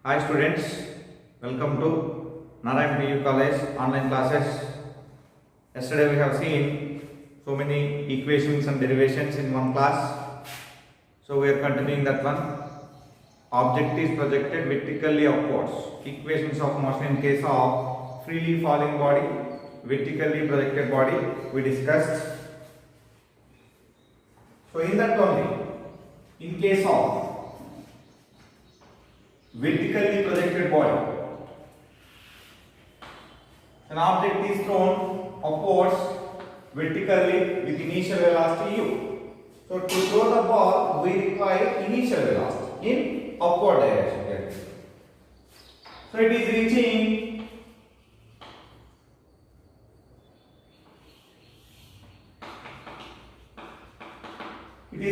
Hi students, welcome to Narayan PU College online classes. Yesterday we have seen so many equations and derivations in one class. So we are continuing that one. Object is projected vertically upwards. Equations of motion in case of freely falling body, vertically projected body we discussed. So in that only, in case of vertically projected body, an object is thrown upwards vertically with initial velocity u. So to throw the ball, we require initial velocity in upward direction here. So it is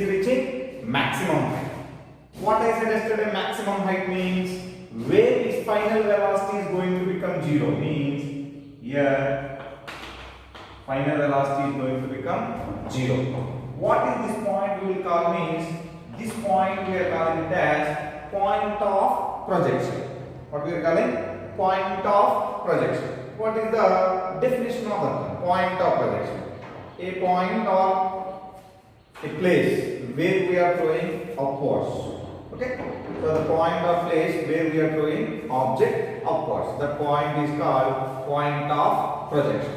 reaching maximum height. What I said yesterday, maximum height means where its final velocity is going to become zero, means here final velocity is going to become zero. What is this point we will call, means this point we are calling it as point of projection. What we are calling? Point of projection. What is the definition of that point of projection? A point or a place where we are throwing upwards. Okay, so the point or place where we are throwing object upwards, the point is called point of projection.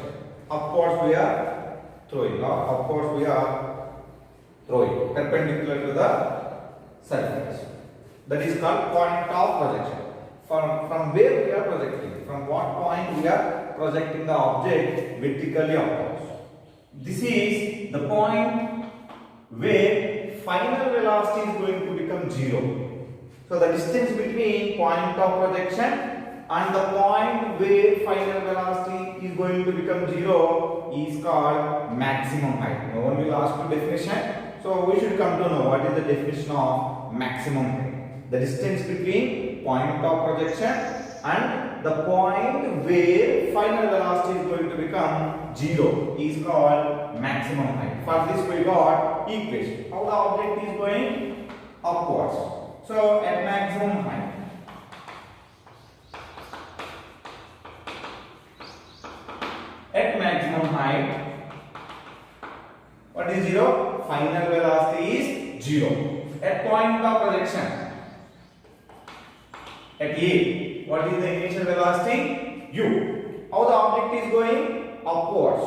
Upwards we are throwing, or upwards we are throwing perpendicular to the surface. That is called point of projection. From where we are projecting, from what point we are projecting the object vertically upwards. This is the point where final velocity is going to become zero. So the distance between point of projection and the point where final velocity is going to become zero is called maximum height. No one will ask you definition, so we should come to know what is the definition of maximum height. The distance between point of projection and the point where final velocity is going to become zero is called maximum height. For this we got equation. How the object is going upwards. So at maximum height, what is zero? Final velocity is zero. At point of projection, at A, what is the initial velocity? U. How the object is going upwards.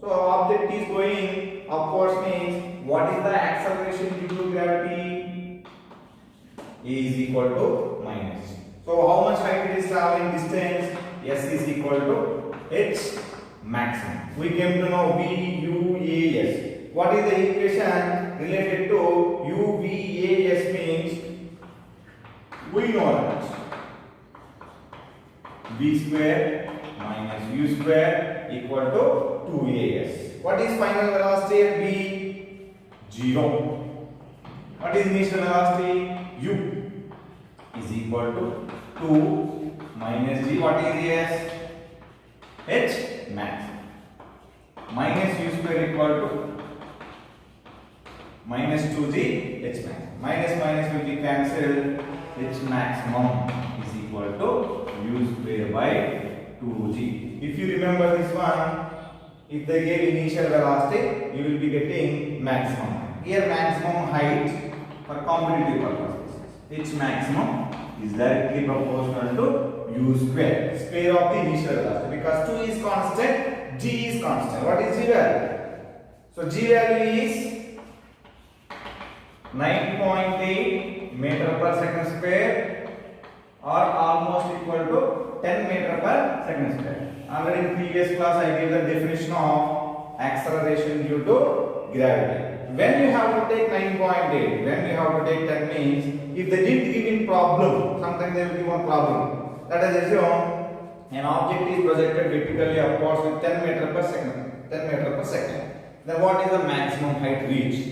So object is going upwards means what is the acceleration due to gravity? A is equal to minus. So how much height it is traveling distance? S is equal to H maximum. We came to know V U A S. What is the equation related to U V A S means? We know that V square minus U square equal to 2AS. What is final velocity at B? 0. What is initial velocity? U is equal to 2 minus G. What is S? H max. Minus U square equal to minus 2G H max. Minus minus will be cancelled. H maximum is equal to U square by 2G. If you remember this one, if they gave initial velocity, you will be getting maximum. Here maximum height for competitive purposes. H maximum is directly proportional to U square, square of the initial velocity, because 2 is constant, G is constant. What is G value? So G value is 9.8 meter per second square, or almost equal to 10 meter per second square. Already in previous class I gave the definition of acceleration due to gravity. When you have to take 9.8, when you have to take 10 means, if they didn't give in problem, sometimes they will give one problem. Let us assume an object is projected vertically upwards with 10 meter per second. 10 meter per second. Then what is the maximum height reached?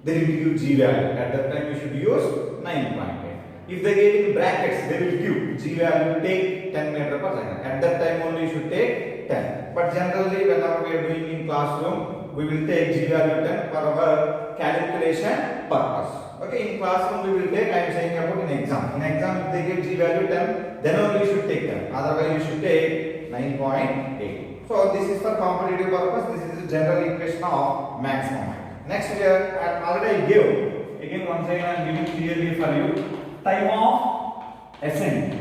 They will give G value. At that time you should use 9.8. If they gave in brackets, they will give G value, take 10 meter per second. At that time only you should take 10. But generally whenever we are doing in classroom, we will take G value 10 for our calculation purpose. Okay, in classroom we will take, I am saying about in exam. In exam, if they give G value 10, then only you should take 10. Otherwise, you should take 9.8. So this is for competitive purpose. This is the general equation of maximum height. Next we are already I gave. Again, once again I am giving clearly for you. Time of ascent.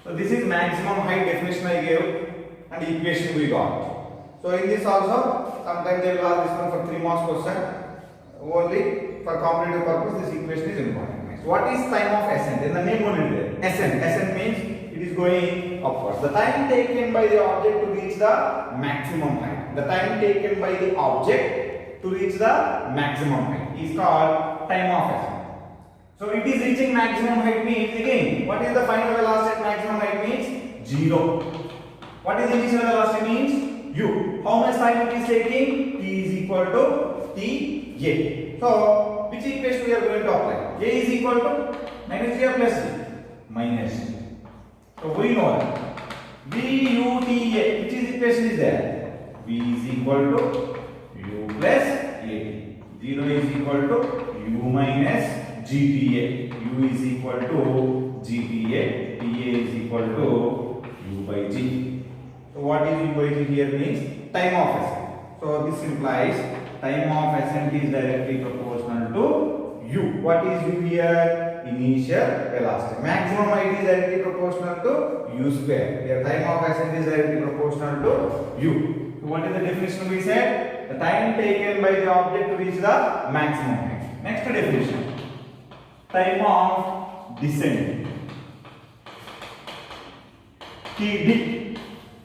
So this is maximum height definition I gave and equation we got. So in this also, sometimes they will ask this one for 3 marks question. Only for competitive purpose, this equation is important. Next, what is time of ascent? In the name only there. Ascent. Ascent means it is going upwards. The time taken by the object to reach the maximum height. The time taken by the object to reach the maximum height is called time of ascent. So it is reaching maximum height means, again, what is the final velocity at maximum height means? 0. What is initial velocity means? U. How much time it is taking? T is equal to T. A. So, which equation we are going to apply? A is equal to minus G or plus G? Minus G. So, we know that. V U T A. Which is equation is there? V is equal to U plus A. 0 is equal to U minus GTA. U is equal to GTA. TA is equal to U by G. So, what is U by G here means? Time of ascent. So, this implies time of ascent is directly proportional to U. What is U here? Initial velocity. Maximum height is directly proportional to U square. Here time of ascent is directly proportional to U. So what is the definition we said? The time taken by the object to reach the maximum height. Next definition. Time of descent. TD.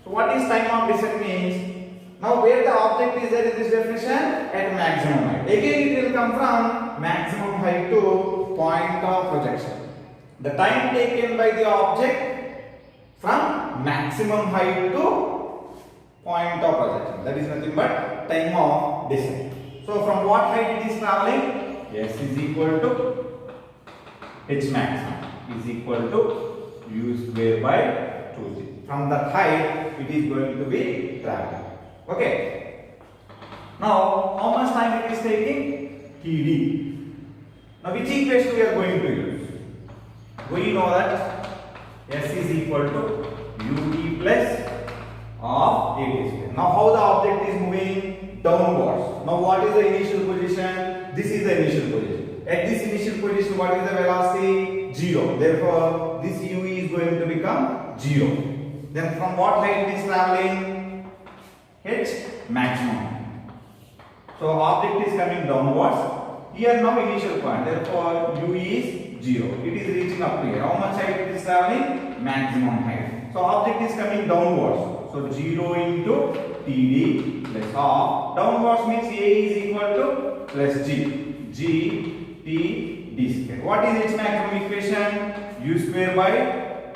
So what is time of descent means? Now where the object is there in this definition? At maximum height. Again it will come from maximum height to point of projection. The time taken by the object from maximum height to point of projection. That is nothing but time of descent. So from what height it is traveling? S is equal to H maximum is equal to U square by 2G. From that height it is going to be traveling. Okay. Now, how much time it is taking? TD. Now, which equation we are going to use? We know that S is equal to UT plus of AT square. Now, how the object is moving? Downwards. Now, what is the initial position? This is the initial position. At this initial position, what is the velocity? 0. Therefore, this U is going to become 0. Then, from what height it is traveling? H maximum. So object is coming downwards. Here now initial point. Therefore U is 0. It is reaching up here. How much height it is traveling? Maximum height. So object is coming downwards. So 0 into TD plus half. Downwards means A is equal to plus G. G T D square. What is its maximum equation? U square by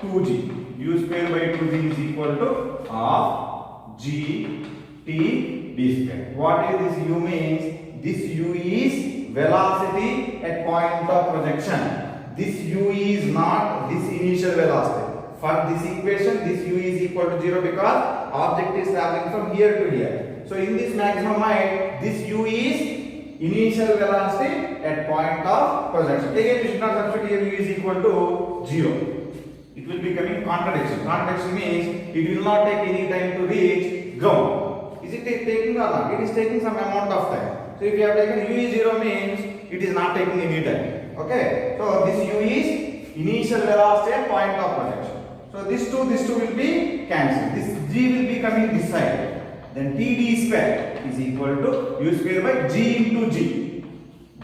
2G. U square by 2G is equal to half G T D square. What is this U means? This U is velocity at point of projection. This U is not this initial velocity. For this equation, this U is equal to 0 because object is traveling from here to here. So in this maximum height, this U is initial velocity at point of projection. Again, we should not substitute here U is equal to 0. It will be coming contradiction. Contradiction means it will not take any time to reach ground. Is it taking or not? It is taking some amount of time. So if you have taken U is 0 means it is not taking any time. Okay. So this U is initial velocity at point of projection. So this two will be cancelled. This G will be coming this side. Then TD square is equal to U square by G into G.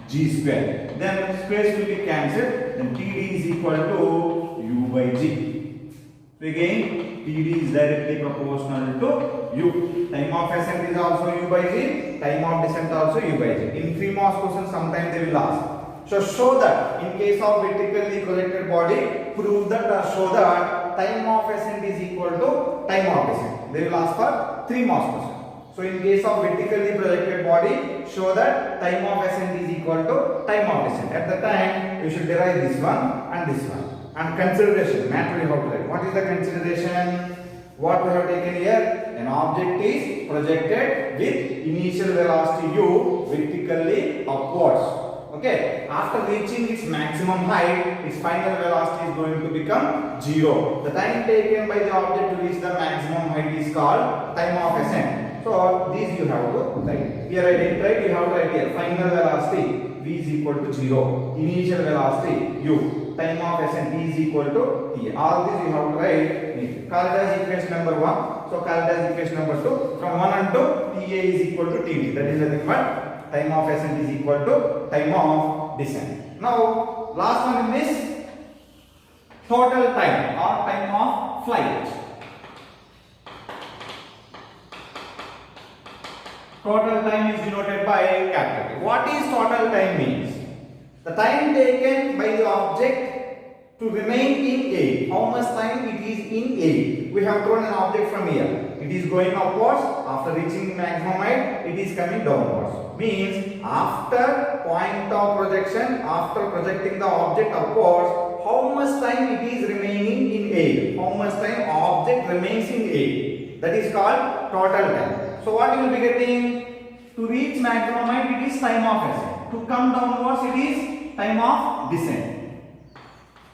G square. Then squares will be cancelled. Then TD is equal to U by G. So again, TD is directly proportional to U. Time of ascent is also U by G. Time of descent also U by G. In 3 marks questions, sometimes they will ask. So show that in case of vertically projected body, prove that or show that time of ascent is equal to time of descent. They will ask for 3 marks question. So in case of vertically projected body, show that time of ascent is equal to time of descent. At the time, you should derive this one and this one. And consideration, matter we have to write. What is the consideration? What we have taken here? an object is projected with initial velocity u vertically upwards. Okay, after reaching its maximum height, its final velocity is going to become 0. The time taken by the object to reach the maximum height is called time of ascent. So these you have to write. Here I didn't write, you have to write here. Final velocity v is equal to 0. Initial velocity u. Time of ascent is equal to t. All these you have to write. Call it as equation number 1. So call it as equation number 2. From 1 and 2, ta is equal to tt. That is nothing but time of ascent is equal to time of descent. Now, last one is total time or time of flight. Total time is denoted by capital T. What is total time means? The time taken by the object to remain in A. How much time it is in A? We have thrown an object from here. It is going upwards. After reaching maximum height, it is coming downwards. Means after point of projection, after projecting the object upwards, how much time it is remaining in A? How much time object remains in A? That is called total time. So what you will be getting? To reach maximum height, it is time of ascent. To come downwards, it is time of descent.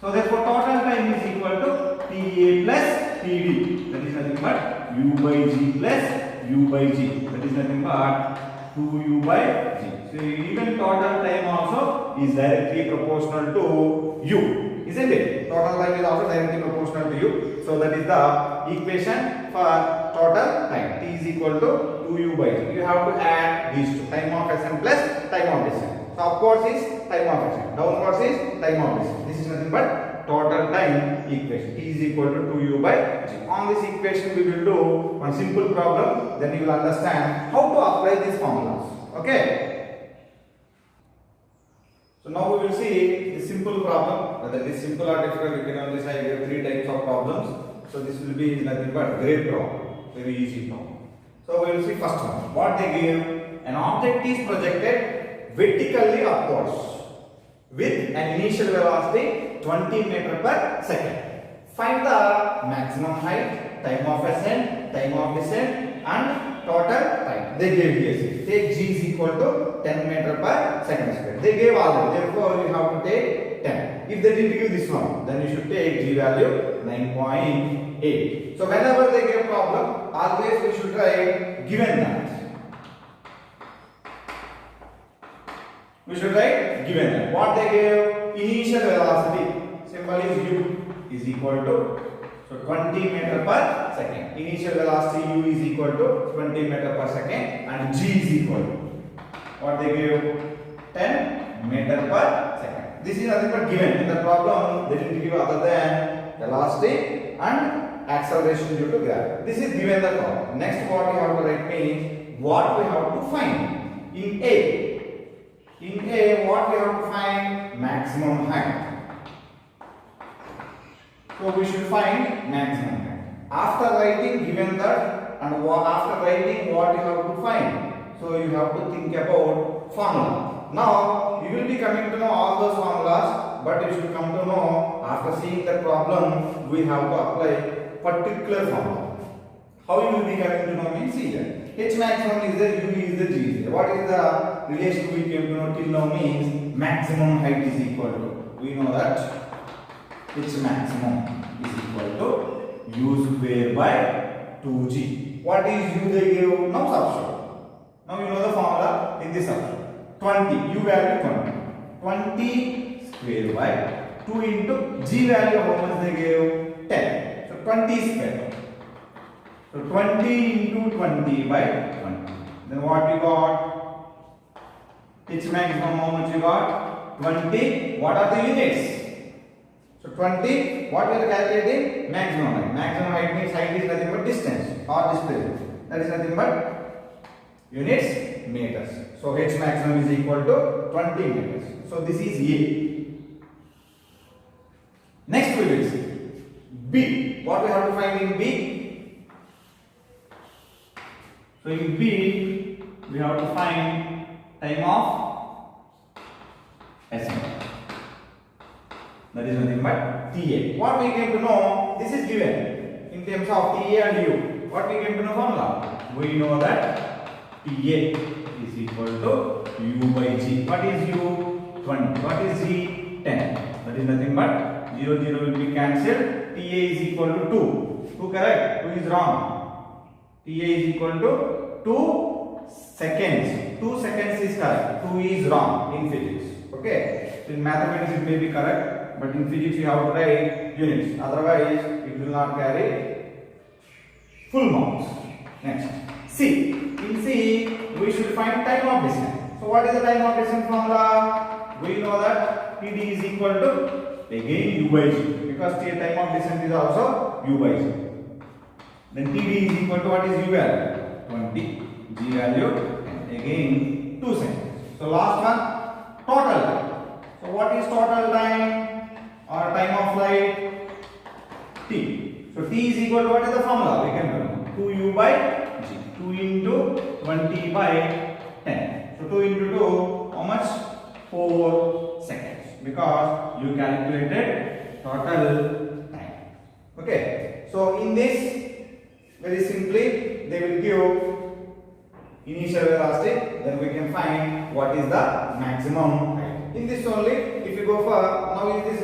So therefore total time is equal to TA plus TD. That is nothing but U by G plus U by G. That is nothing but 2U by G. So even total time also is directly proportional to U. Isn't it? Total time is also directly proportional to U. So that is the equation for total time. T is equal to 2U by G. You have to add these two. Time of ascent plus time of descent. So upwards is time of ascent, downwards is time of descent. This is nothing but total time equation. T is equal to 2U by G. On this equation we will do one simple problem, then you will understand how to apply these formulas. Okay. So now we will see the simple problem. Whether it is simple or difficult, you can only say there are 3 types of problems. So this will be nothing but great problem, very easy problem. So we will see first one. What they give? An object is projected vertically upwards with an initial velocity 20 meter per second. Find the maximum height, time of ascent, time of descent and total time. They gave here. Take g is equal to 10 meter per second square. They gave all. Therefore you have to take 10. If they didn't give this one, then you should take g value 9.8. So whenever they give problem, always we should write given that. We should write given that. What they gave? Initial velocity. Symbol is u is equal to 20 meter per second. Initial velocity u is equal to 20 meter per second and g is equal to what they gave? 10 meter per second. This is nothing but given. In the problem they didn't give other than velocity and acceleration due to gravity. This is given the problem. Next what we have to write means what we have to find in A. In A, what we have to find? Maximum height. So we should find maximum height. After writing given that and after writing what you have to find. So you have to think about formula. Now you will be coming to know all those formulas, but you should come to know after seeing the problem we have to apply particular formula. How you will be coming to know means see here. H maximum is there, U is the G is there. What is the relation we came to know till now means maximum height is equal to. We know that H maximum is equal to U square by 2G. What is U they give? Now substitute. Now you know the formula in this substitute. 20, U value 20. 20 square by 2 into G value how much they gave? 10. So 20 square. So 20 into 20 by 20. Then what we got? H maximum how much we got? 20. What are the units? So 20. What we are calculating? Maximum height. Maximum height means height is nothing but distance or displacement. That is nothing but units meters. So H maximum is equal to 20 meters. So this is A. Next we will see B. What we have to find in B? So in B, we have to find time of ascent. That is nothing but TA. What we came to know, this is given in terms of TA and U. What we came to know formula? We know that TA is equal to U by G. What is U? 20. What is G? 10. That is nothing but 0, 0 will be cancelled. TA is equal to 2. 2 correct? 2 is wrong. TA is equal to 2 seconds. 2 seconds is correct. 2 is wrong in physics. Okay? So in mathematics it may be correct, but in physics you have to write units. Otherwise it will not carry full marks. Next. C. In C, we should find time of descent. So what is the time of descent formula? We know that TD is equal to again U by G, because time of descent is also U by G. Then TD is equal to what is U value? 20. G value and again 2 seconds. So last one, total time. So what is total time or time of flight? T. So T is equal to what is the formula? We can remember 2U by G. 2 into 20 by 10. So 2 into 2, how much? 4 seconds. Because you calculated total time. Okay. So in this, very simply, they will give initial velocity, then we can find what is the maximum height. In this only, if you go for, now is this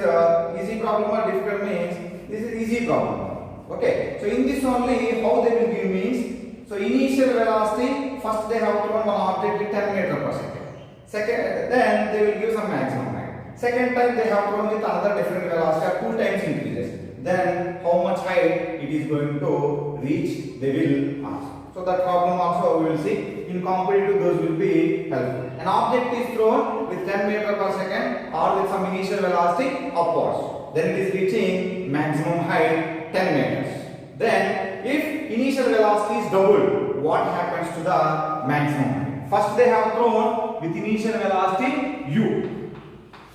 easy problem or difficult means, this is easy problem. Okay, so in this only, how they will give means, so initial velocity, first they have to run one object with 10 meters per second. Second, then they will give some maximum height. Second time they have to run with another different velocity, 2 times increases. Then how much height it is going to reach, they will ask. So that problem also we will see. In competitive those will be helpful. An object is thrown with 10 meters per second or with some initial velocity upwards. Then it is reaching maximum height 10 meters. Then if initial velocity is doubled, what happens to the maximum height? First they have thrown with initial velocity U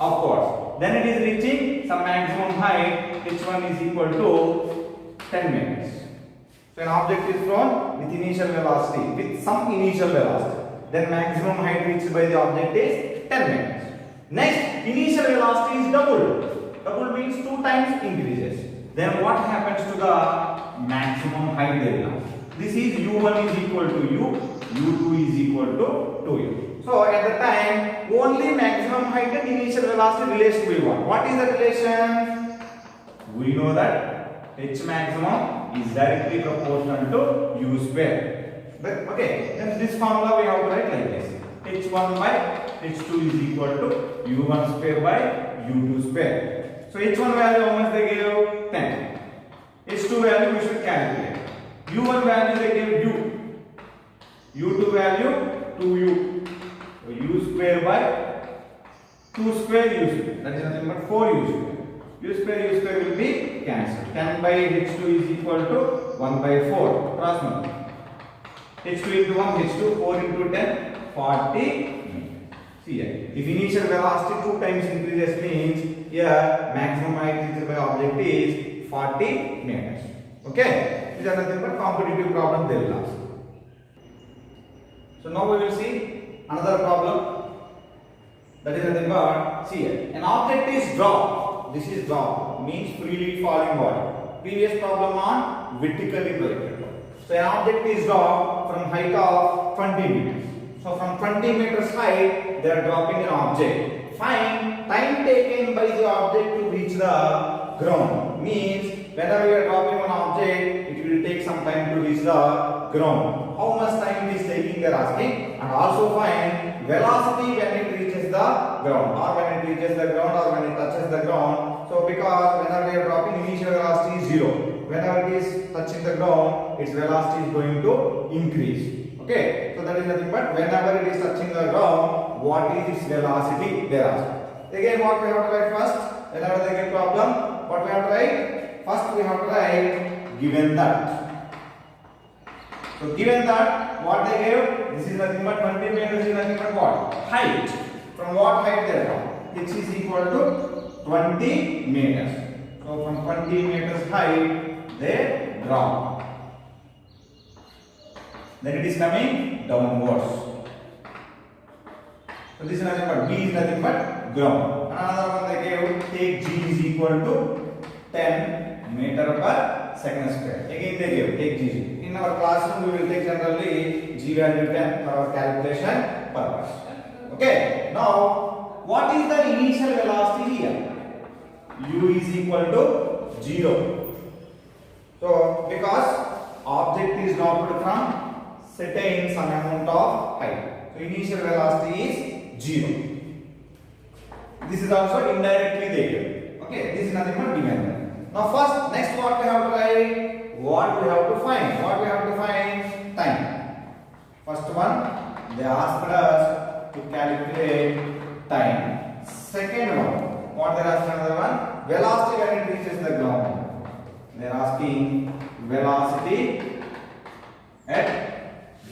upwards. Then it is reaching some maximum height, h1 is equal to 10 meters. So an object is thrown with initial velocity, with some initial velocity. Then maximum height reached by the object is 10 meters. Next, initial velocity is doubled. Doubled means 2 times increases. Then what happens to the maximum height there now? This is U1 is equal to U, U2 is equal to 2U. So at the time, only maximum height and initial velocity relates to V1. What is the relation? We know that H maximum is directly proportional to U square. But okay, then this formula we have to write like this. H1 by H2 is equal to U1 square by U2 square. So H1 value how much they gave? 10. H2 value we should calculate. U1 value they gave U. U2 value 2U. So U square by 2 square U square. That is nothing but 4U square. U square will be cancelled. 10 by H2 is equal to 1 by 4. Cross multiply. H2 into 1, H2, 4 into 10, 40 meters. See here. If initial velocity 2 times increases means here maximum height reached by object is 40 meters. Okay? These are nothing but competitive problem they will ask. So now we will see another problem. That is nothing but, see here. An object is dropped. This is drop, means freely falling body. Previous problem on vertically projected. So an object is dropped from height of 20 meters. So from 20 meters height, they are dropping an object. Find time taken by the object to reach the ground. Means whenever you are dropping an object, it will take some time to reach the ground. How much time it is taking they are asking, and also find velocity when it reaches the ground, or when it reaches the ground, or when it touches the ground. So because whenever we are dropping, initial velocity is 0. Whenever it is touching the ground, its velocity is going to increase. Okay, so that is nothing but whenever it is touching the ground, what is its velocity they are asking. Again, what we have to write first? Whenever they get problem, what we have to write? First we have to write given that. So given that, what they gave, this is nothing but 20 meters is nothing but what? Height. From what height they have? H is equal to 20 meters. So from 20 meters height, they drop. Then it is coming downwards. So this is nothing but B is nothing but ground. Another one they gave, take G is equal to 10 meter per second square. Again they gave, take G. In In our classroom, we will take generally G value 10 for our calculation purpose. Okay. Now, what is the initial velocity here? U is equal to 0. So, because object is dropped from certain some amount of height. So, initial velocity is 0. This is also indirectly there. Okay, this is nothing but given. Now, first, next what we have to write? What we have to find? What we have to find? Time. First one, they asked us to calculate time. Second one, what they are asking another one? Velocity when it reaches the ground. They are asking velocity at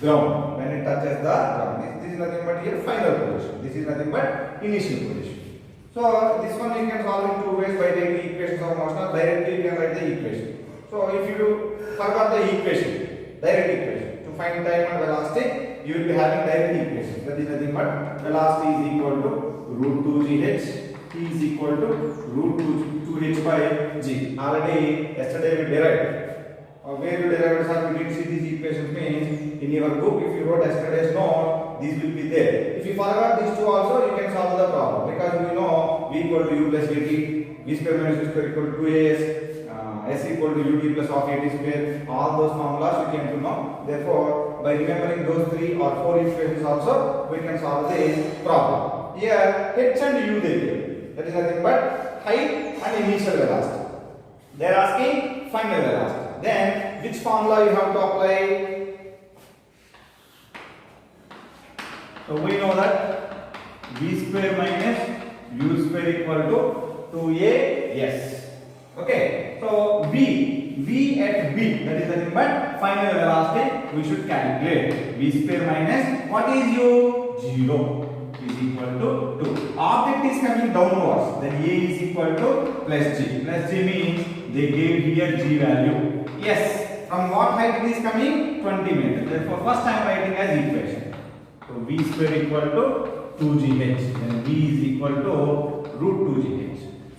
ground when it touches the ground. This is nothing but here final position. This is nothing but initial position. So this one you can solve in two ways by taking equations of motion. Directly you can write the equation. So if you forgot the equation, direct equation to find time and velocity, you will be having direct equation. That is nothing but velocity is equal to root 2 gh. T is equal to root 2h by g. Already yesterday we derived. Where you derived, sir, we didn't see these equations means in your book. If you wrote yesterday's note, these will be there. If you forgot these two also, you can solve the problem because we know v equal to u plus at, v square minus u square equal to 2as, s equal to ut plus of at square. All those formulas you came to know. Therefore, by remembering those 3 or 4 equations also, we can solve this problem. Here, h and u they give. That is nothing but height and initial velocity. They are asking final velocity. Then, which formula you have to apply? So we know that v square minus u square equal to 2as. Okay. So v at b, that is nothing but final velocity we should calculate. V square minus what is u? 0 is equal to 2. Object is coming downwards, then a is equal to plus g. Plus g means they gave here g value. Yes, from what height it is coming? 20 meters. Therefore, first I am writing as equation. So v square equal to 2gh. Then v is equal to root 2gh.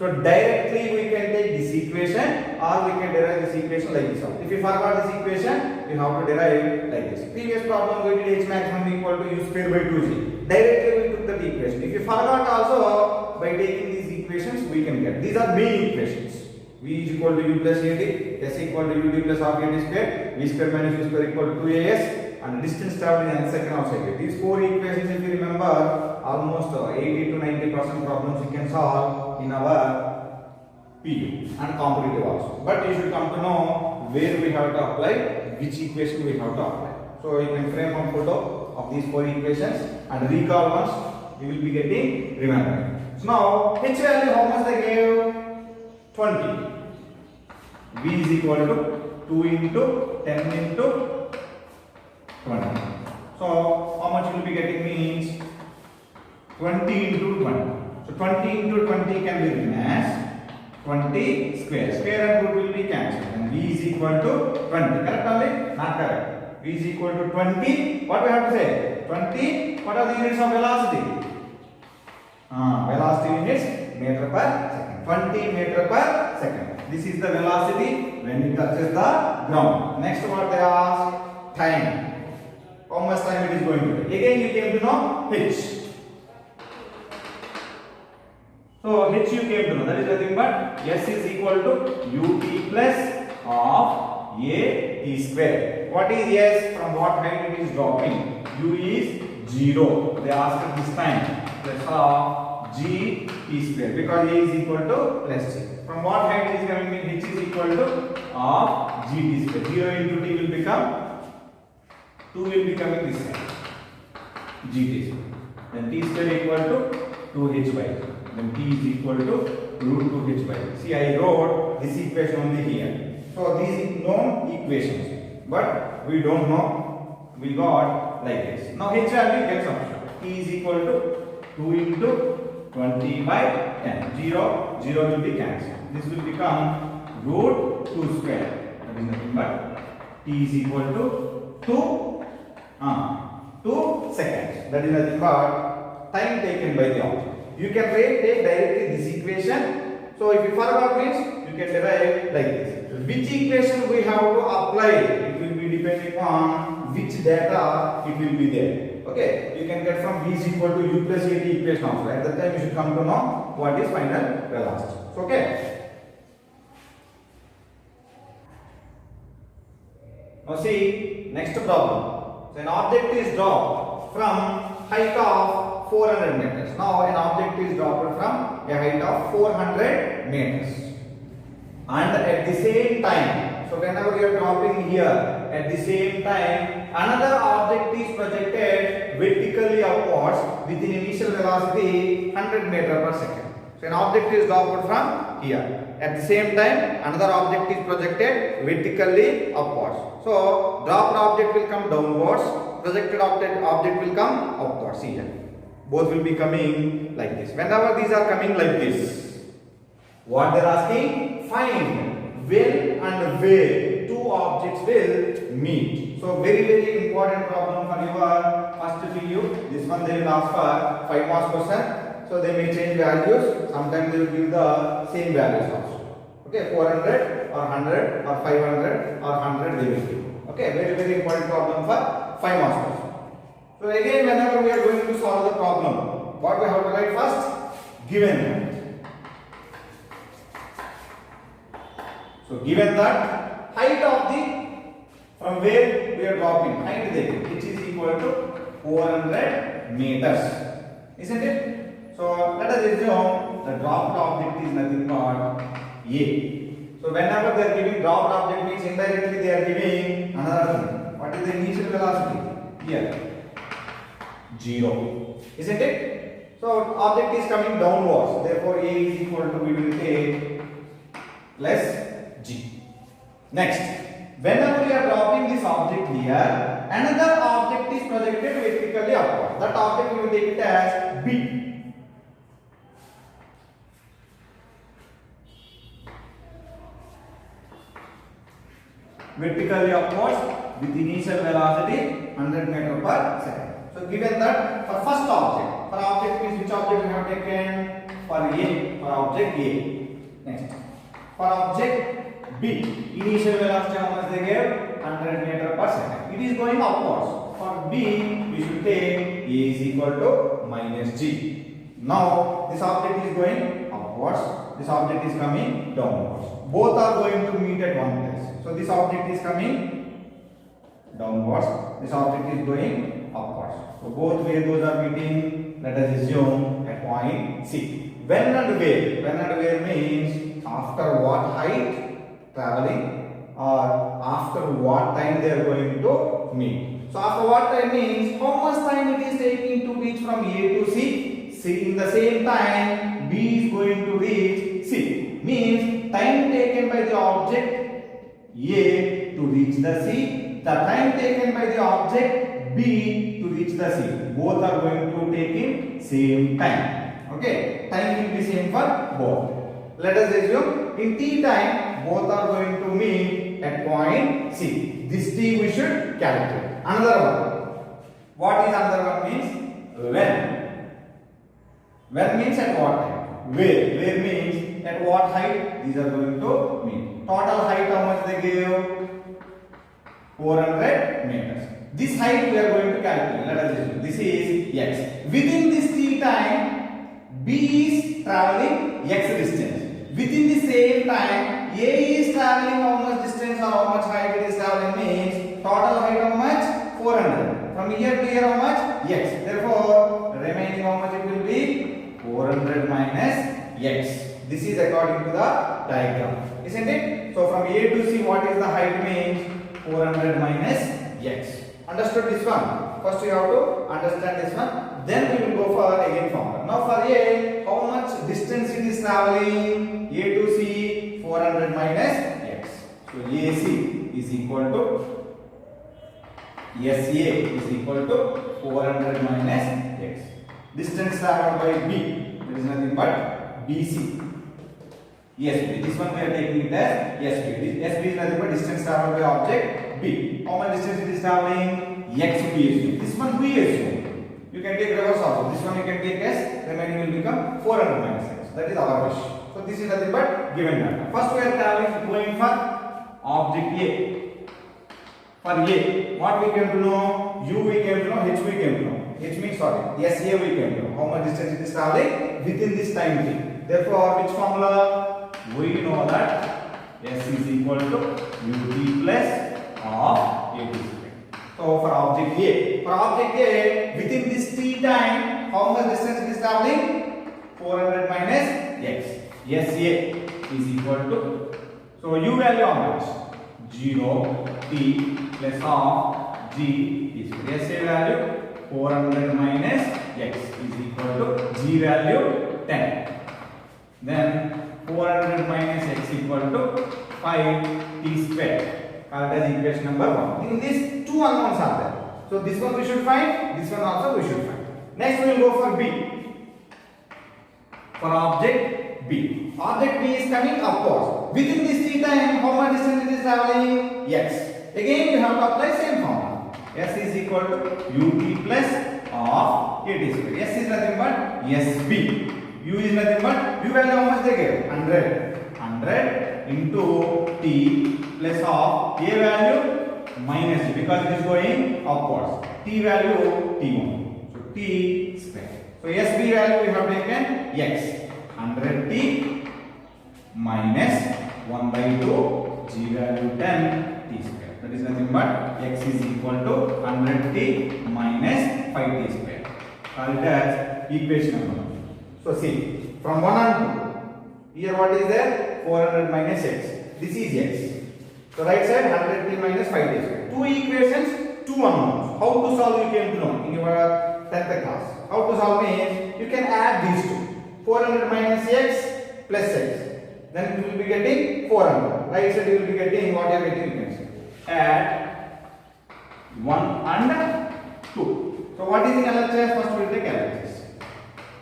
So directly we can take this equation or we can derive this equation like this. If you forgot this equation, you have to derive like this. Previous problem we did h maximum equal to u square by 2g. Directly we took that equation. If you forgot also, by taking these equations we can get. These are main equations. V is equal to u plus at, s equal to ut plus of at square, v square minus u square equal to 2as, and distance traveled in second of second. These 4 equations, if you remember, almost 80 to 90% problems you can solve in our PU and competitive also. But you should come to know where we have to apply, which equation we have to apply. So you can frame a photo of these 4 equations and recall once, you will be getting remembered. So now h value how much they gave? 20. V is equal to 2 into 10 into 20. So how much you will be getting means 20 into 20. So 20 into 20 can be written as 20 square. Square and root will be cancelled. And V is equal to 20. Correct only? Not correct. V is equal to 20. What we have to say? 20. What are the units of velocity? Velocity units meter per second. 20 meter per second. This is the velocity when it touches the ground. Next what they ask? Time. How much time it is going to take? Again you came to know h. So h you came to know. That is nothing but s is equal to ut plus of a t square. What is s? From what height it is dropping? U is 0. They asked this time. Plus of g t square because a is equal to plus g. From what height is coming in? H is equal to of g t square. 0 into t will become 2 will be coming this side. G t square. Then t square equal to 2h by. Then t is equal to root 2h by. See, I wrote this equation only here. So these known equations, but we don't know. We got like this. Now h value gets substituted. T is equal to 2 into 20 by 10. 0, 0 will be cancelled. This will become root 2 square. That is nothing but t is equal to 2 seconds. That is nothing but time taken by the object. You can take directly this equation. So if you forgot means you can derive like this. So which equation we have to apply? It will be be depending on which data it will be there. Okay, you can get from v is equal to u plus at equation also. At that time you should come to know what is final velocity. Okay. Now see, next problem. So an object is dropped from height of 400 meters. Now an object is dropped from a height of 400 meters. And at the same time, so whenever you are dropping here, at the same time, another object is projected vertically upwards with an initial velocity 100 meters per second. So an object is dropped from here. At the same time, another object is projected vertically upwards. So dropped object will come downwards, projected object will come upwards. See here. Both will be coming like this. Whenever these are coming like this, what they are asking? Find when and where two objects will meet. So very important problem for your first PU. This one they will ask for 5 marks question. So they may change values. Sometimes they will give the same values also. Okay, 400 or 100 or 500 or 100 they will give. Okay, very important problem for 5 marks question. So again, whenever we are going to solve the problem, what we have to write first? Given. So given that height of the, from where we are dropping, height there, which is equal to 400 meters, isn't it? So let us assume the dropped object is nothing but A. So whenever they are giving dropped object means indirectly they are giving another thing. What is the initial velocity? Here. 0. Isn't it? So object is coming downwards. Therefore A is equal to, we will take less G. Next, whenever we are dropping this object here, another object is projected vertically upward. That object we will take it as B. Vertically upwards with initial velocity 100 meters per second. So given that for first object, for object means which object we have taken? For A, for object A. Next, for object B, initial velocity how much they gave? 100 meters per second. It is going upwards. For B, we should take A is equal to minus G. Now this object is going upwards. This object is coming downwards. Both are going to meet at one place. So this object is coming downwards. This object is going upwards. So both where those are meeting, let us assume at point C. When and where? When and where means after what height traveling or after what time they are going to meet. So after what time means how much time it is taking to reach from A to C. C in the same time B is going to reach C. Means time taken by the object A to reach the C, the time taken by the object B to reach the C. Both are going to take in same time. Okay, time will be same for both. Let us assume in T time both are going to meet at point C. This T we should calculate. Another one. What is another one means? When. When means at what time? Where. Where means at what height these are going to meet. Total height how much they give? 400 meters. This height we are going to calculate. Let us assume this is x. Within this T time, B is traveling x distance. Within the same time, A is traveling how much distance or how much height it is traveling means total height how much? 400. From here to here how much? X. Therefore, remaining how much it will be? 400 minus x. This is according to the diagram. Isn't it? So from A to C what is the height means? 400 minus x. Understood this one? First you have to understand this one. Then we will go for again formula. Now for A, how much distance it is traveling? A to C, 400 minus x. So AC is equal to SA is equal to 400 minus x. Distance traveled by B, there is nothing but BC. SB. This one we are taking it as SB. SB is nothing but distance traveled by object B. How much distance it is traveling? X we assume. This one we assume. You can take reverse also. This one you can take as remaining will become 400 minus x. That is our wish. So this is nothing but given data. First we are traveling going for object A. For A, what we came to know? U we came to know, H we came to know. H means sorry, SA we came to know. How much distance it is traveling within this time t. Therefore, which formula? We know that S is equal to ut plus of at square. So for object A, within this t time, how much distance it is traveling? 400 minus x. SA is equal to, so u value how much? 0 t plus of g is SA value 400 minus x is equal to g value 10. Then 400 minus x equal to 5 t square. Called as equation number 1. In this, two unknowns are there. So this one we should find, this one also we should find. Next we will go for B. For object B. Object B is coming upwards. Within this t time, how much distance it is traveling? X. Again, you have to apply same formula. S is equal to ut plus of at square. S is nothing but SB. U is nothing but, U value how much they gave? 100. 100 into t plus of A value minus G because it is going upwards. T value T1. So T square. So SB value we have taken X. 100t minus 1 by 2 G value 10 t square. That is nothing but X is equal to 100t minus 5t square. Call it as equation number 1. So see, from 1 and 2, here what is there? 400 minus x. This is x. So right side 100t minus 5t square. Two equations, two unknowns. How to solve you came to know in your 10th class. How to solve means you can add these two. 400 minus x plus x. Then you will be getting 400. Right side you will be getting what you are getting. You can say. Add 1 and 2. So what is in LHS? First we will take LHS.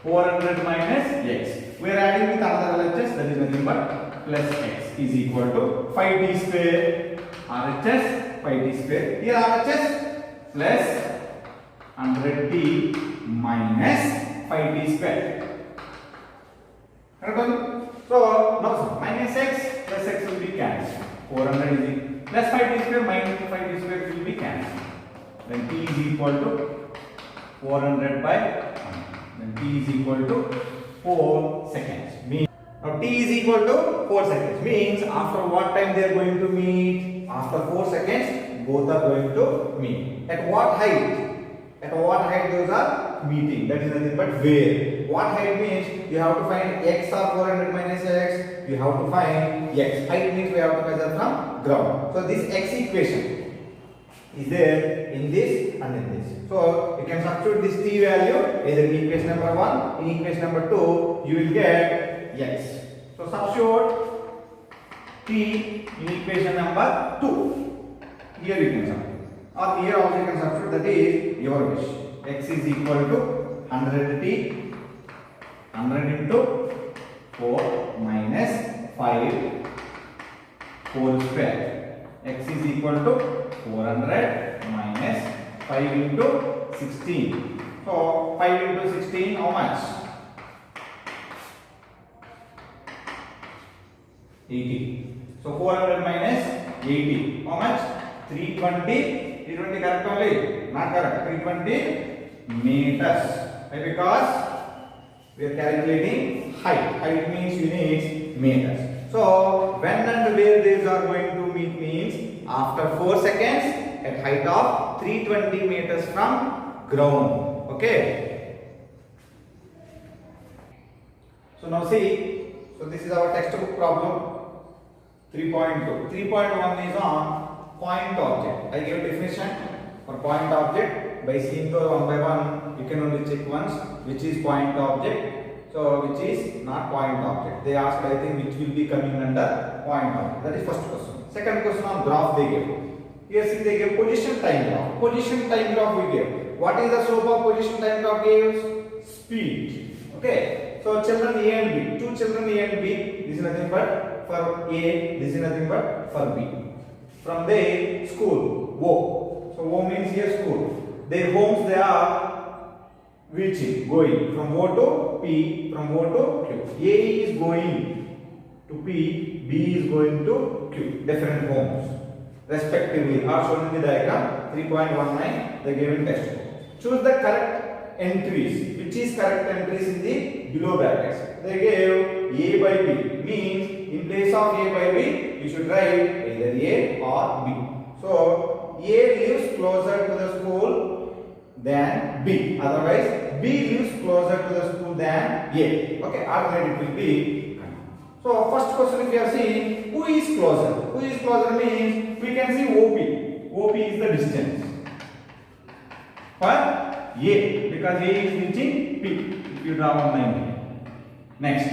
400 minus x. We are adding with another LHS, that is nothing but plus x is equal to 5t square. RHS 5t square. Here RHS plus 100t minus 5t square. So now minus x plus x will be cancelled. 400 is equal plus 5t square minus 5t square will be cancelled. Then t is equal to 400 by 1. Then t is equal to 4 seconds. Now t is equal to 4 seconds means after what time they are going to meet? After 4 seconds both are going to meet. At what height? At what height those are meeting? That is nothing but where. What height means you have to find x or 400 minus x. You have to find x. Height means we have to measure from ground. So this x equation is there in this and in this. So you can substitute this t value either in equation number 1, in equation number 2 you will get x. So substitute t in equation number 2. Here you can substitute. Or here also you can substitute, that is your wish. X is equal to 100t 100 into 4 minus 5 whole square. X is equal to 400 minus 5 into 16. So 5 into 16 how much? 80. So 400 minus 80 how much? 320. 320 correct only? Not correct. 320 meters. Why? Because we are calculating height. Height means units meters. So when and where these are going to meet means after 4 seconds at height of 320 meters from ground. Okay. So now see. So this is our textbook problem. 3.2. 3.1 is on point object. I gave definition for point object. By seeing those one by one, you can only check once which is point object, so which is not point object. They asked, I think, which will be coming under point object. That is first question. Second question on graph they gave. Here see they gave position time graph. Position time graph we gave. What is the slope of position time graph gives? Speed. Okay. So children A and B, two children A and B. This is nothing but for A. This is nothing but for B. From their school, O. So O means here school. Their homes they are reaching, going from O to P, from O to Q. A is going to P, B is going to Q. Different homes. respectively are shown in the diagram. 3.19 the given textbook. Choose the correct entries. Which is correct entries in the below brackets? They gave A by B, means in place of A by B you should write either A or B. So A lives closer to the school than B, otherwise B lives closer to the school than A. Okay, alternative will be. So first question if you are seeing, who is closer? Who is closer means we can see OP. OP is the distance for A, because A is reaching P. If you draw one line here. Next,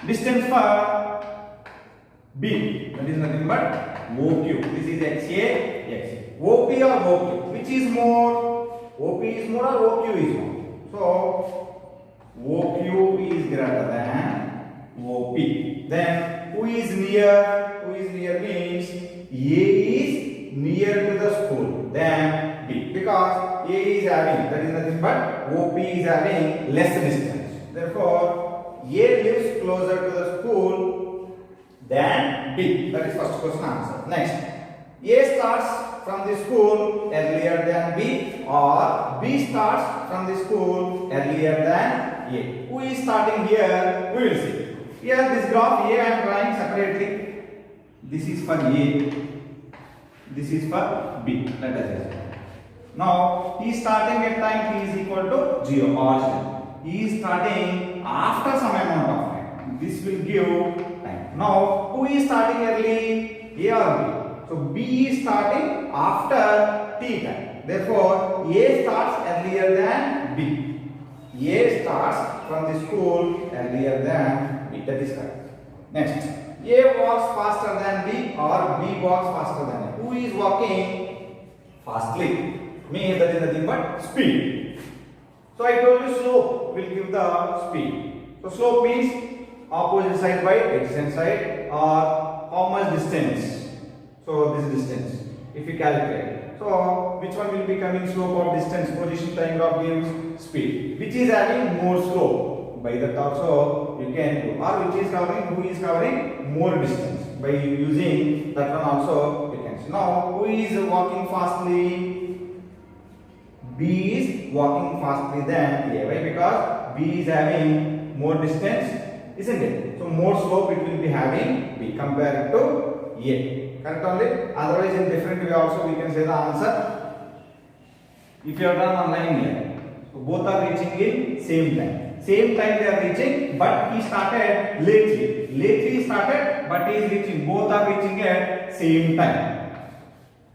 distance for B, that is nothing but OQ. This is XA, XA. OP or OQ, which is more? OP is more or OQ is more? So OQ is greater than OP. Then who is near? Who is near means A is near to the school than B, because A is having, that is nothing but OP is having less distance. Therefore A lives closer to the school than B. That is first question answer. Next, A starts from the school earlier than B, or B starts from the school earlier than A. Who is starting here? We will see. Here this graph A I am drawing separately. This is for A, this is for B. Let us see. Now he is starting at time t is equal to 0 origin. He is starting after some amount of time. This will give time. Now who is starting early? A or B? So B is starting after t time. Therefore A starts earlier than B. A starts from the school earlier than B. That is correct. Next, A walks faster than B or B walks faster than A. Who is walking fastly? Means that is nothing but speed. So I told you slope will give the speed. So slope means opposite side by adjacent side, or how much distance. So this distance if you calculate. So which one will be coming? Slope of distance, position, time graph gives speed. Which is having more slope? By that also you can do. Or which is covering? Who is covering more distance? By using that one also you can see. Now who is walking fastly? B is walking faster than A. Why? Because B is having more distance, isn't it? So more slope it will be having B compared to A. Correct only? Otherwise in different way also we can say the answer. If you have done one line here, so both are reaching in same time. Same time they are reaching, but he started lately. Lately he started, but he is reaching. Both are reaching at same time.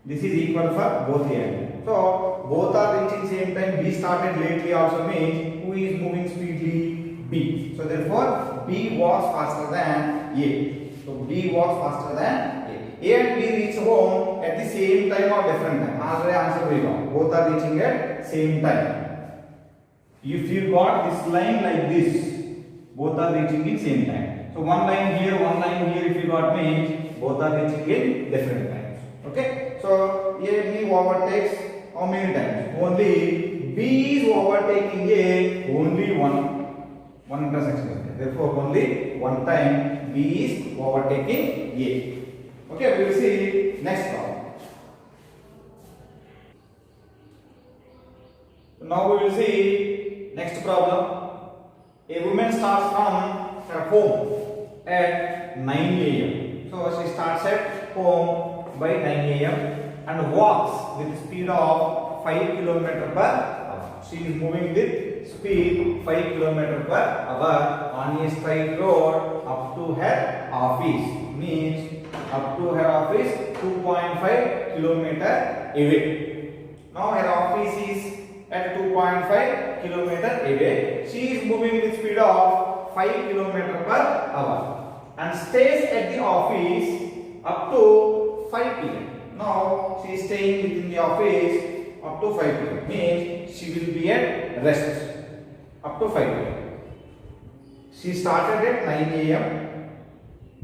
This is equal for both here. So both are reaching same time. B started lately also means who is moving speedily? B. So therefore B was faster than A. So B was faster than A. A and B reach home at the same time or different time. Already answer we know. Both are reaching at same time. If you got this line like this, both are reaching in same time. So one line here, one line here. If you got means both are reaching in different times. Okay. So A B overtakes how many times? Only B is overtaking A only one intersection. Therefore only one time B is overtaking A. Okay, we will see next problem. Now we will see next problem. A woman starts from her home at 9 a.m. So she starts at home by 9 a.m. and walks with speed of 5 km per hour. She is moving with speed 5 km per hour on a straight road up to her office. Means up to her office 2.5 km away. Now her office is at 2.5 km away. She is moving with speed of 5 km per hour and stays at the office up to 5 p.m. Now she is staying within the office up to 5 p.m. Means she will be at rest up to 5 p.m. She started at 9 a.m.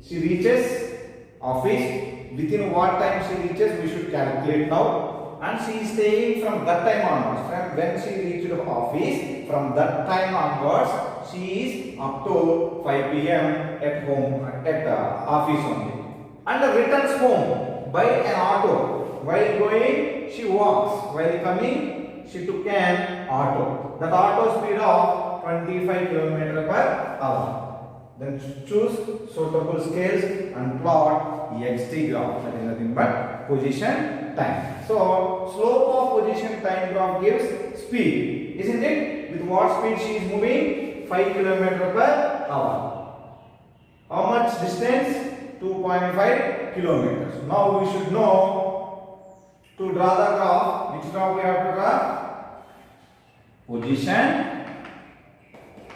She reaches office. Within what time she reaches we should calculate now. And she is staying from that time onwards. From when she reached the office, from that time onwards she is up to 5 p.m. at home, at the office only. And returns home by an auto. While going, she walks. While coming, she took an auto. That auto speed of 25 km per hour. Then choose suitable scales and plot xt graph. That is nothing but position time. So slope of position time graph gives speed, isn't it? With what speed she is moving? 5 km per hour. How much distance? 2.5 kilometers. Now we should know to draw the graph. Which graph we have to draw? Position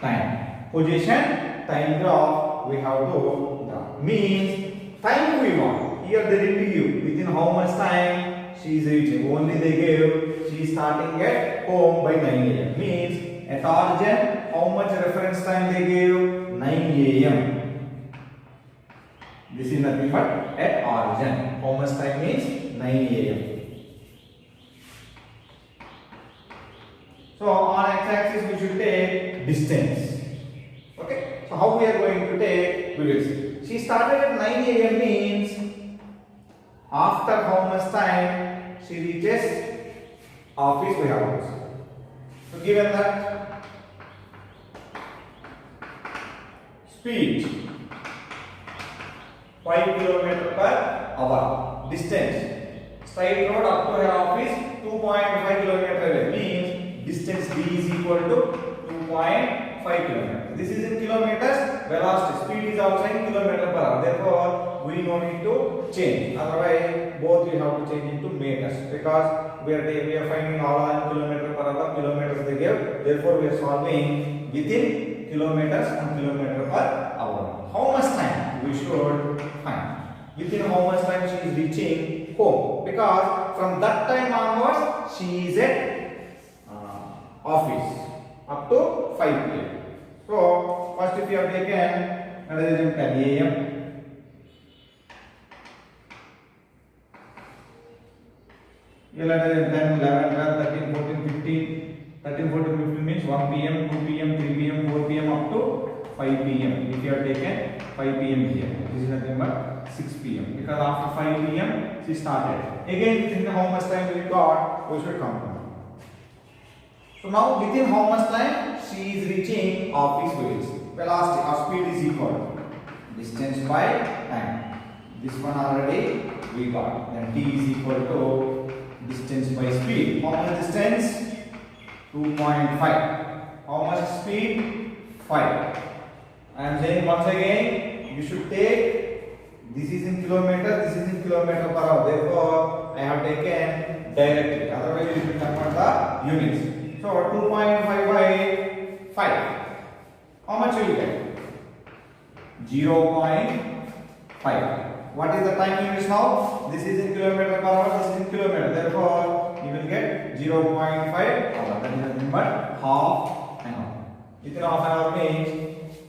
time. Position time graph we have to draw. Means time we want. Here they didn't give within how much time she is reaching. Only they gave she is starting at home by 9 a.m. Means at origin how much reference time they gave? 9 a.m. This is nothing but at origin. How much time means 9 a.m. So on x-axis we should take distance. Okay. So how we are going to take? We will see. She started at 9 a.m. means after how much time she reaches office we have to see. So given that speed 5 km per hour, distance straight road up to her office 2.5 km away, means distance d is equal to 2.5 km. This is in kilometers. Velocity speed is also in km per hour. Therefore, we no need to change. Otherwise, both we have to change into meters because we are finding all in km per hour. Kilometers they give. Therefore, we are solving within kilometers and kilometer per hour. How much time we should find? Within how much time she is reaching home? Because from that time onwards, she is at office up to 5 p.m. So first if you have taken 10 a.m. You will have 10, 11, 12, 13, 14, 15. 13, 14, 15 means 1 p.m., 2 p.m., 3 p.m., 4 p.m. up to 5 p.m. If you have taken 5 p.m. here, this is nothing but 6 p.m. Because after 5 p.m. she started. Again, think how much time we got, we should count. So now within how much time she is reaching office village? Velocity or speed is equal to distance by time. This one already we got. Then t is equal to distance by speed. How much distance? 2.5. How much speed? 5. I am saying once again, you should take, this is in kilometer, this is in kilometer per hour. Therefore, I have taken directly. Otherwise, you should convert the units. So 2.5 by 5. How much will you get? 0.5. What is the time units now? This is in kilometer per hour, this is in kilometer. Therefore, you will get 0.5 hour. That is nothing but half an hour. Within half an hour means,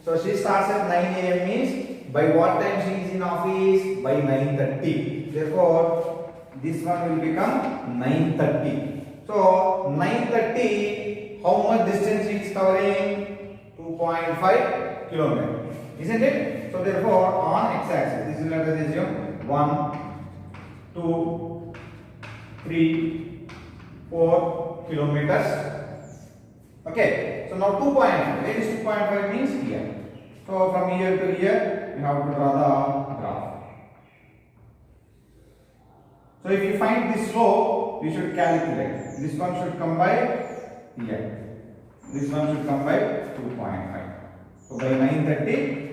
so she starts at 9 a.m. means by what time she is in office? By 9:30. Therefore, this one will become 9:30. So 9:30, how much distance it is covering? 2.5 kilometers, isn't it? So therefore, on x-axis, this is let us assume 1, 2, 3, 4 kilometers. Okay. So now 2.5. Where is 2.5 means here. So from here to here, we have to draw the graph. So if you find this slope, you should calculate. This one should come by here. This one should come by 2.5. So by 9:30,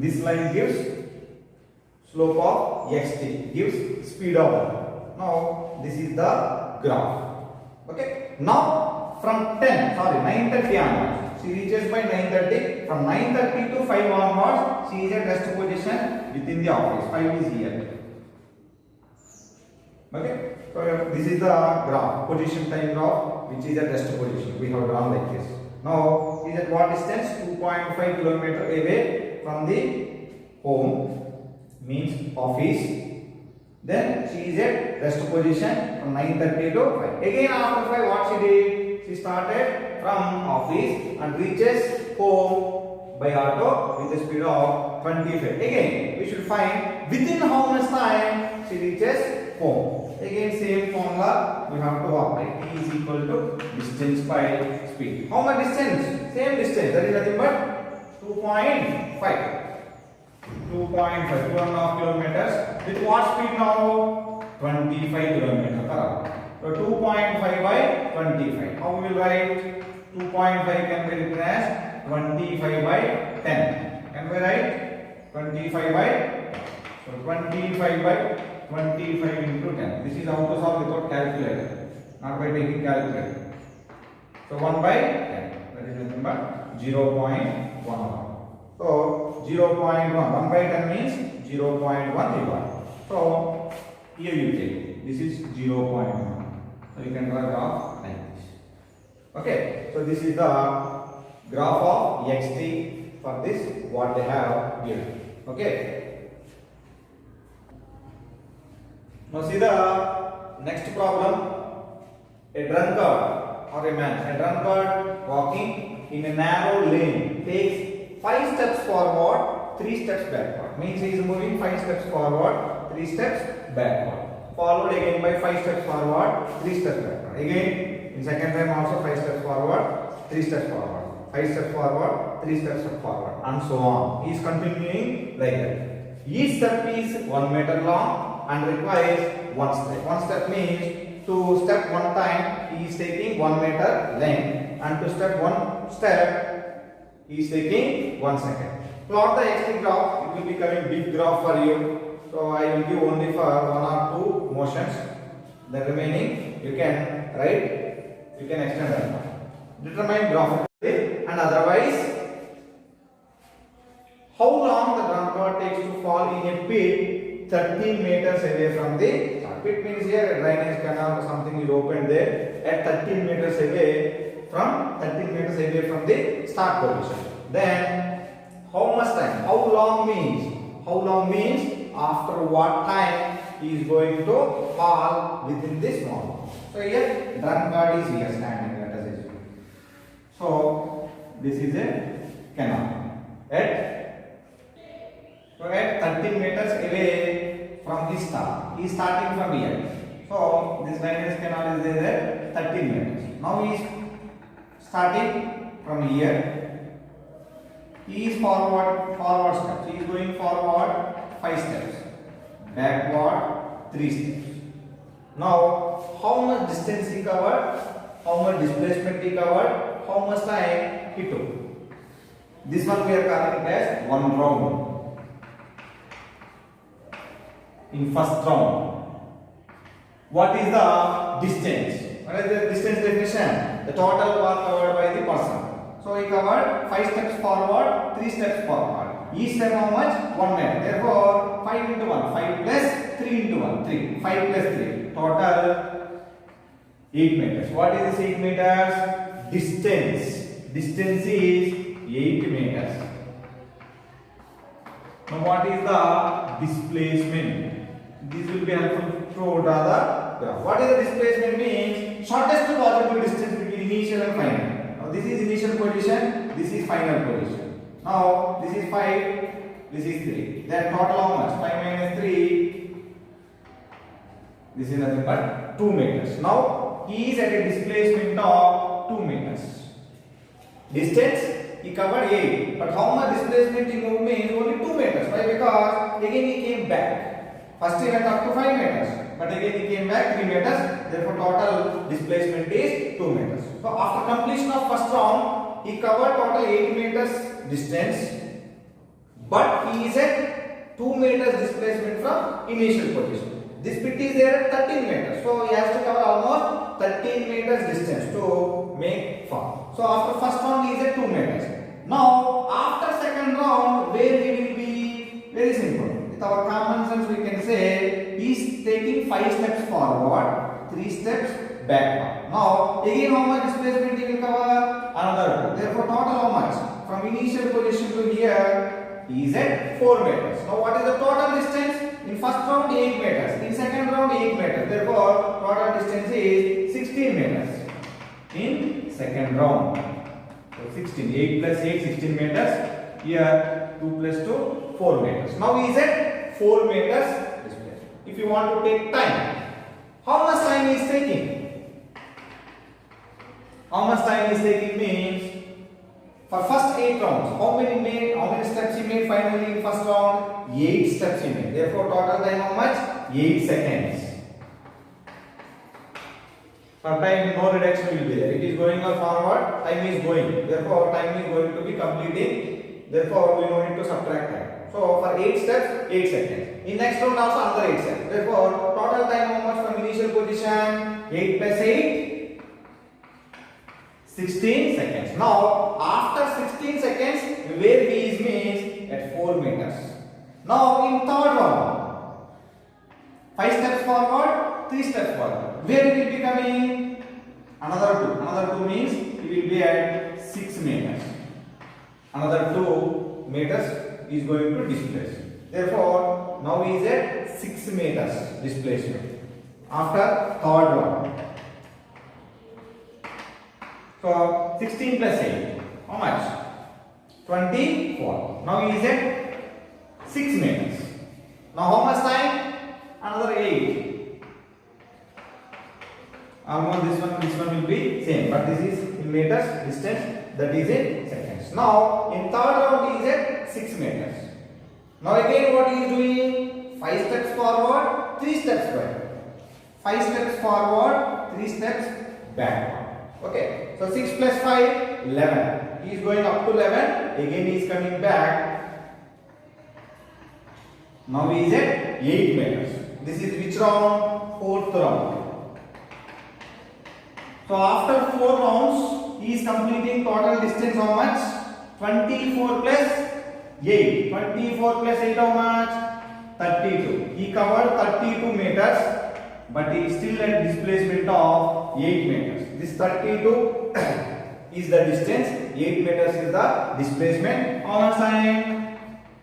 this line gives slope of xt, gives speed of water. Now this is the graph. Okay. Now from 9:30 onwards, she reaches by 9:30. From 9:30 to 5 onwards, she is at rest position within the office. 5 is here. Okay, so this is the graph, position time graph, which is at rest position. We have drawn like this. Now, is at what distance? 2.5 km away from the home, means office. Then she is at rest position from 9:30 to 5. Again, after 5, what she did? She started from office and reaches home by auto with a speed of 25. Again, we should find within how much time she reaches home. Again, same formula we have to apply. T is equal to distance by speed. How much distance? Same distance. That is nothing but 2.5. 2.5, 2.5 kilometers. With what speed now? 25 kilometers per hour. So 2.5 by 25. How we will write? 2.5 can be written as 25 by 10. Can we write? 25 by, so 25 by 25 into 10. This is how to solve without calculator, not by taking calculator. So 1 by 10. That is nothing but 0.1. So 0.1. 1 by 10 means 0.1 divided. So here you take. This is 0.1. So you can draw a graph like this. Okay. So this is the graph of xt for this what they have given. Okay. Now see the next problem. A drunkard or a man, a drunkard walking in a narrow lane takes 5 steps forward, 3 steps backward. Means he is moving 5 steps forward, 3 steps backward. Followed again by 5 steps forward, 3 steps backward. Again, in second time also 5 steps forward, 3 steps forward. 5 steps forward, 3 steps forward, and so on. He is continuing like that. Each step is 1 meter long and requires 1 step. 1 step means to step 1 time he is taking 1 meter length, and to step 1 step he is taking 1 second. Plot the xt graph. It will be coming big graph for you. So I will give only for 1 or 2 motions. The remaining you can write. You can extend that. Determine graph. And otherwise, how long the drunkard takes to fall in a pit 13 meters away from the start. Pit means here a drainage canal or something is opened there at 13 meters away from the start position. Then how much time? How long means after what time he is going to fall within this moment. So here drunkard is here standing, let us assume. So this is a canal at 13 meters away from the start. He is starting from here. So this drainage canal is there at 13 meters. Now he is starting from here. He is forward steps. He is going forward 5 steps, backward 3 steps. Now how much distance he covered? How much displacement he covered? How much time he took? This one we are calling it as 1 round. In first round, what is the distance? What is the distance definition? The total path covered by the person. So he covered 5 steps forward, 3 steps forward. Each step how much? 1 meter. Therefore 5 into 1, 5 plus 3 into 1, 3. 5 plus 3. Total 8 meters. What is this 8 meters? Distance is 8 meters. Now what is the displacement? This will be helpful to draw the graph. What is the displacement means? Shortest possible distance between initial and final. Now this is initial position, this is final position. Now this is 5, this is 3. Then total how much? 5 minus 3. This is nothing but 2 meters. Now he is at a displacement of 2 meters. Distance he covered 8, but how much displacement he moved means only 2 meters. Why? Because again he came back. First he went up to 5 meters, but again he came back 3 meters. Therefore total displacement is 2 meters. So after completion of first round, he covered total 8 meters distance, but he is at 2 meters displacement from initial position. This pit is there at 13 meters, so he has to cover almost 13 meters distance to make fall. So after first round he is at 2 meters. Now after second round, where he will be? Very simple. With our common sense we can say he is taking 5 steps forward, 3 steps backward. Now again how much displacement he will cover? Another 2. Therefore total how much? From initial position to here he is at 4 meters. Now what is the total distance? In first round 8 meters, in second round 8 meters. Therefore total distance is 16 meters in second round. So 16, 8 plus 8, 16 meters. Here 2 plus 2, 4 meters. Now he is at 4 meters displacement. If you want to take time, how much time he is taking? How much time he is taking means for first 8 rounds. How many steps he made finally in first round? 8 steps he made. Therefore total time how much? 8 seconds. For time, no reduction will be there. It is going forward, time is going. Therefore, time is going to be completing. Therefore, we don't need to subtract time. So, for 8 steps, 8 seconds. In next round also another 8 steps. Therefore, total time how much from initial position? 8 plus 8? 16 seconds. Now, after 16 seconds, where he is means at 4 meters. Now, in third round, 5 steps forward, 3 steps forward. Where it will be coming? Another 2. Another 2 means it will be at 6 meters. Another 2 meters is going to displace. Therefore, now he is at 6 meters displacement after third round. So 16 plus 8, how much? 24. Now he is at 6 meters. Now how much time? Another 8. Almost this one will be same, but this is in meters distance, that is in seconds. Now in third round he is at 6 meters. Now again what he is doing? 5 steps forward, 3 steps back. 5 steps forward, 3 steps backward. Okay, so 6 plus 5, 11. He is going up to 11. Again he is coming back. Now he is at 8 meters. This is which round? Fourth round. So after 4 rounds, he is completing total distance how much? 24 plus 8. 24 plus 8 how much? 32. He covered 32 meters, but he is still at displacement of 8 meters. This 32 is the distance, 8 meters is the displacement. How much time?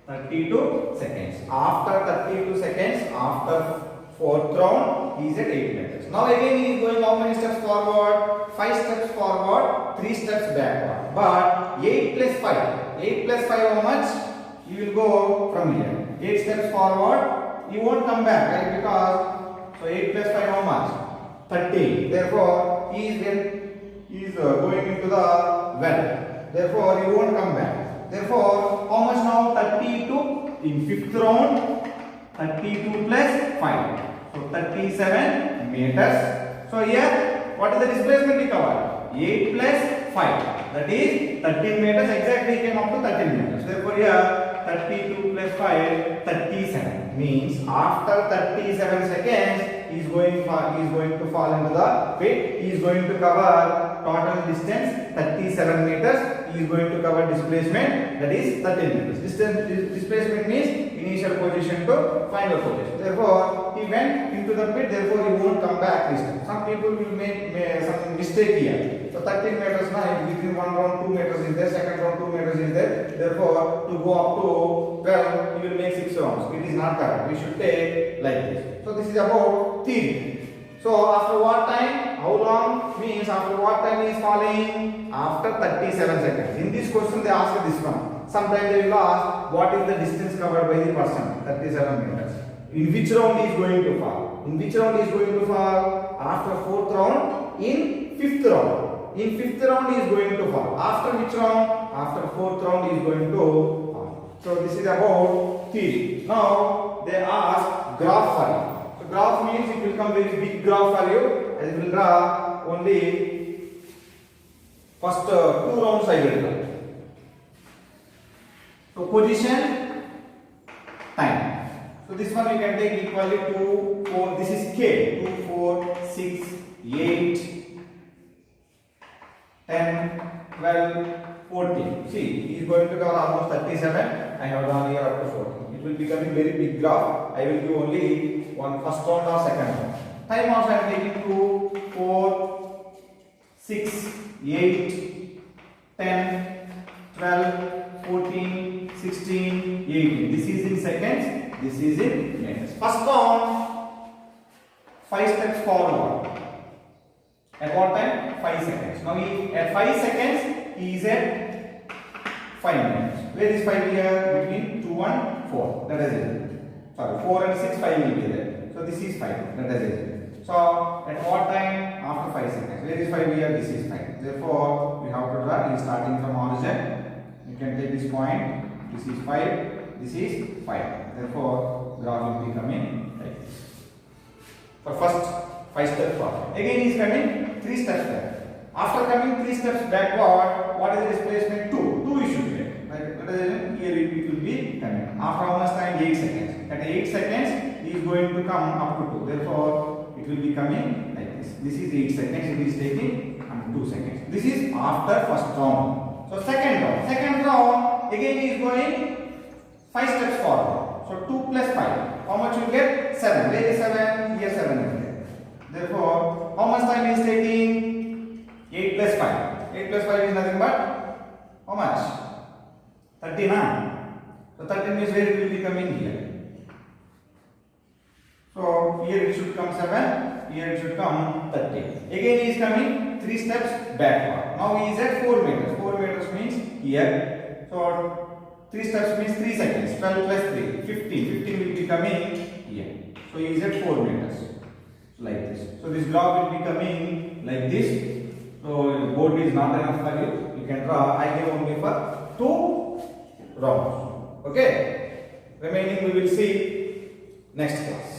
32 seconds. After 32 seconds, after 4th round, he is at 8 meters. Now again he is going how many steps forward? 5 steps forward, 3 steps backward. But 8 plus 5. 8 plus 5 how much? He will go from here. 8 steps forward, he won't come back, right? Because, so 8 plus 5 how much? 13. Therefore, he is going into the well. Therefore, he won't come back. Therefore, how much now? 32 in 5th round. 32 plus 5. So 37 meters. So here, what is the displacement he covered? 8 plus 5. That is 13 meters. Exactly he came up to 13 meters. Therefore here, 32 plus 5, 37. Means after 37 seconds, he is going to fall into the pit. He is going to cover total distance 37 meters. He is going to cover displacement, that is 13 meters. Displacement means initial position to final position. Therefore, he went into the pit. Therefore, he won't come back this time. Some people will make some mistake here. So 13 meters now, within 1 round 2 meters is there, second round 2 meters is there. Therefore, to go up to 12, he will make 6 rounds. It is not correct. We should take like this. So this is about theory. So after what time? How long? Means after what time he is falling? After 37 seconds. In this question they ask this one. Sometimes they will ask what is the distance covered by the person? 37 meters. In which round he is going to fall? In which round he is going to fall? After 4th round? In 5th round. In 5th round he is going to fall. After which round? After 4th round he is going to fall. So this is about theory. Now they ask graph for you. So graph means it will come very big graph for you. I will draw only first 2 rounds I will draw. So position, time. So this one we can take equally 2, 4. This is K. 2, 4, 6, 8, 10, 12, 14. See, he is going to cover almost 37. I have drawn here up to 14. It will become a very big graph. I will give only one first round or second round. Time also I am taking 2, 4, 6, 8, 10, 12, 14, 16, 18. This is in seconds. This is in minutes. First round, 5 steps forward. At what time? 5 seconds. Now at 5 seconds, he is at 5 minutes. Where is 5 here? Between 2 and 4. That is it. Sorry, 4 and 6, 5 will be there. So this is 5. That is it. So at what time? After 5 seconds. Where is 5 here? This is 5. Therefore, we have to draw starting from origin. You can take this point. This is 5. This is 5. Therefore, graph will be coming like this. For first 5 steps forward. Again, he is coming 3 steps back. After coming 3 steps backward, what is the displacement? 2. 2 you should get. Right? That is here it will be coming. After how much time? 8 seconds. At 8 seconds, he is going to come up to 2. Therefore, it will be coming like this. This is 8 seconds. It is taking 2 seconds. This is after first round. So second round. Second round, again he is going 5 steps forward. So 2 plus 5. How much you get? 7. Where is 7? Here 7 is there. Therefore, how much time is taking? 8 plus 5. 8 plus 5 is nothing but how much? 13. So 13 means where it will be coming here. So here it should come 7. Here it should come 30. Again he is coming 3 steps backward. Now he is at 4 meters. 4 meters means here. So 3 steps means 3 seconds. 12 plus 3. 15. 15 will be coming here. So he is at 4 meters. Like this. So this graph will be coming like this. So board is not enough for you. You can draw. I give only for 2 rounds. Okay. Remaining we will see next class.